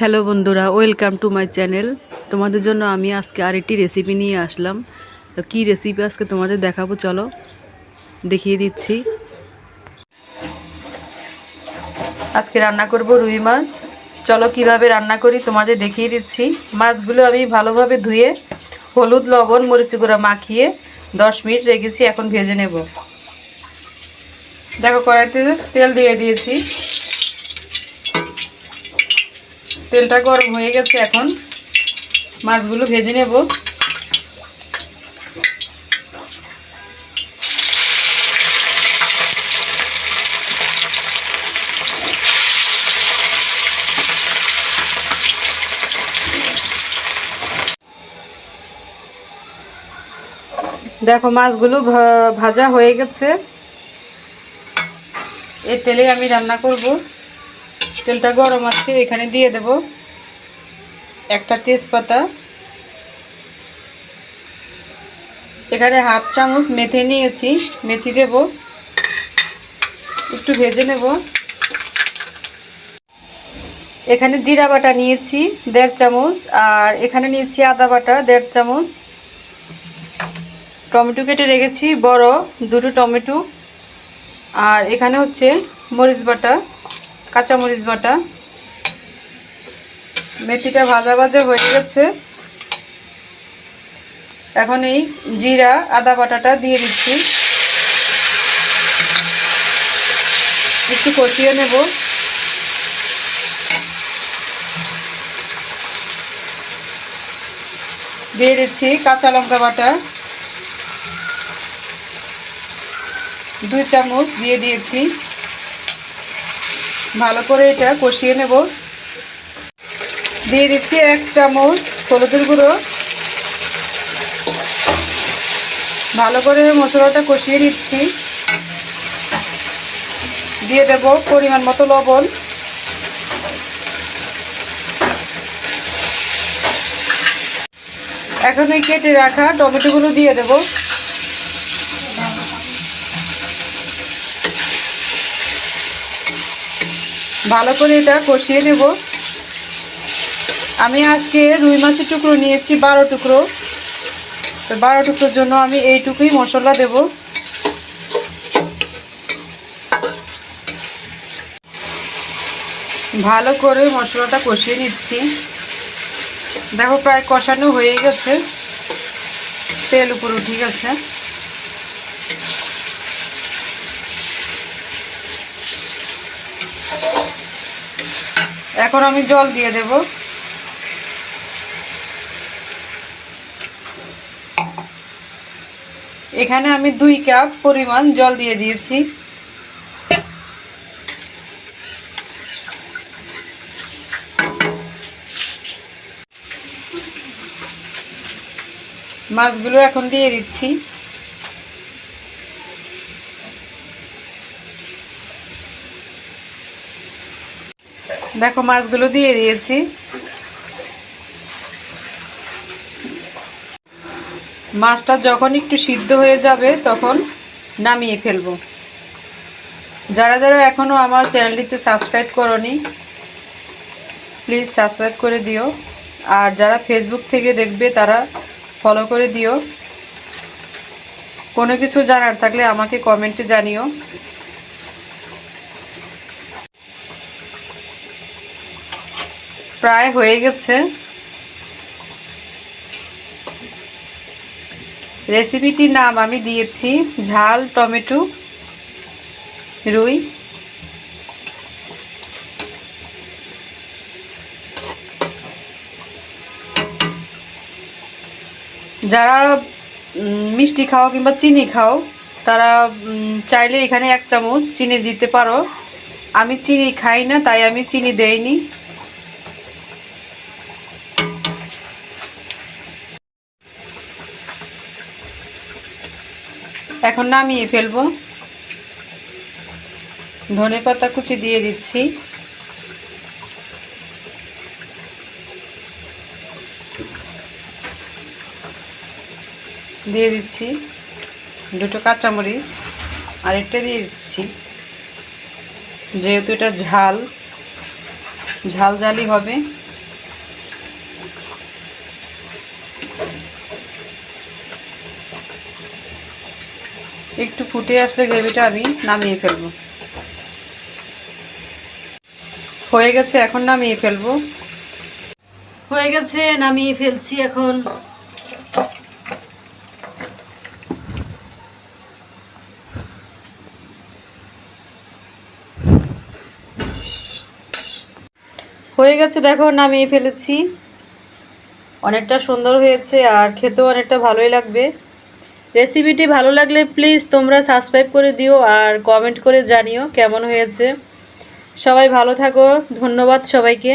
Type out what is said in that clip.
Hello বন্ধুরা, welcome to my channel. তোমাদের জন্য আমি আজকে আরেকটি রেসিপি নিয়ে আসলাম। তো কী রেসিপি আজকে তোমাদের দেখাবো, চলো দেখিয়ে দিচ্ছি। আজকে রান্না করব রুই মাছ। চলো কিভাবে রান্না করি তোমাদের দেখিয়ে দিচ্ছি। মাছগুলো আমি ভালোভাবে ধুয়ে হলুদ, লবণ, মরিচ গুঁড়া মাখিয়ে 10 মিনিট রেখেছি। এখন ভেজে নেব। দেখো, কড়াইতে তেল দিয়ে দিয়েছি। তেলটা গরম হয়ে গেছে। এখন মাছগুলো ভেজে নেব। দেখো, মাছগুলো ভাজা হয়ে গেছে। এই তেলে আমি রান্না করব। তেলটা গরম আছে, এখানে দিয়ে দেব একটা তেজপাতা, এখানে হাফ চামচ মেথি নিয়েছি, মেথি দেব, একটু ভেজে নেব। এখানে জিরা বাটা নিয়েছি 1.5 চামচ, আর এখানে নিয়েছি আদা বাটা 1.5 চামচ। টমেটো কেটে রেখেছি বড় 2টো টমেটো। আর এখানে হচ্ছে মরিচ বাটা, কাঁচা মরিচ বাটা। মেথিটা ভাজা ভাজা হয়ে গেছে। এখন এই জিরা আদা বাটাটা দিয়ে দিচ্ছি, একটু কষিয়ে নেব। দিয়ে দিচ্ছি কাঁচা লঙ্কা বাটা 2 চামচ দিয়ে দিয়েছি। ভালো করে এটা কষিয়ে নেব। দিয়ে দিচ্ছি 1 চামচ হলুদের গুঁড়ো। ভালো করে মশলাটা কষিয়ে নিচ্ছি। দিয়ে দেব পরিমাণ মতো লবণ। এখন ওই কেটে রাখা টমেটোগুলো দিয়ে দেব। ভালো করে এটা কষিয়ে নেব। আমি আজকে রুই মাছের টুকরো নিয়েছি 12 টুকরো। তো 12 টুকরোর জন্য আমি এইটুকুই মশলা দেব। ভালো করে মশলাটা কষিয়ে নিচ্ছি। দেখো, প্রায় কষানো হয়ে গেছে, তেল উপর উঠে গেছে। এখন আমি জল দিয়ে দেব। এখানে আমি 2 কাপ পরিমাণ জল দিয়ে দিয়েছি। মাছগুলো এখন দিয়ে দিচ্ছি। দেখো, মাছগুলো দিয়ে দিয়েছি। মাছটা যখন একটু সিদ্ধ হয়ে যাবে তখন নামিয়ে ফেলবো। যারা যারা এখনও আমার চ্যানেলটিতে সাবস্ক্রাইব করোনি, প্লিজ সাবস্ক্রাইব করে দিও। আর যারা ফেসবুক থেকে দেখবে তারা ফলো করে দিও। কোনো কিছু জানার থাকলে আমাকে কমেন্টে জানিও। প্রায় হয়ে গেছে। রেসিপিটির নাম আমি দিয়েছি ঝাল টমেটো রুই। যারা মিষ্টি খাও কিংবা চিনি খাও তারা চাইলে এখানে 1 চামচ চিনি দিতে পারো। আমি চিনি খাই না, তাই আমি চিনি দেইনি। এখন নামিয়ে ফেলবো। ধনেপাতা কুচি দিয়ে দিচ্ছি। দিয়ে দিচ্ছি 2টো কাঁচামরিচ, আরেকটা দিয়ে দিচ্ছি। যেহেতু এটা ঝাল ঝালই হবে একটু ফুটে আসলে গ্রেভিটা আমি নামিয়ে ফেলবো। হয়ে গেছে, এখন নামিয়ে ফেলবো। হয়ে গেছে, নামিয়ে ফেলছি এখন। হয়ে গেছে, দেখো নামিয়ে ফেলেছি। অনেকটা সুন্দর হয়েছে আর খেতেও অনেকটা ভালোই লাগবে। রেসিপিটি ভালো লাগলে প্লিজ তোমরা সাবস্ক্রাইব করে দিও আর কমেন্ট করে জানিও কেমন হয়েছে। সবাই ভালো থাকো, ধন্যবাদ সবাইকে।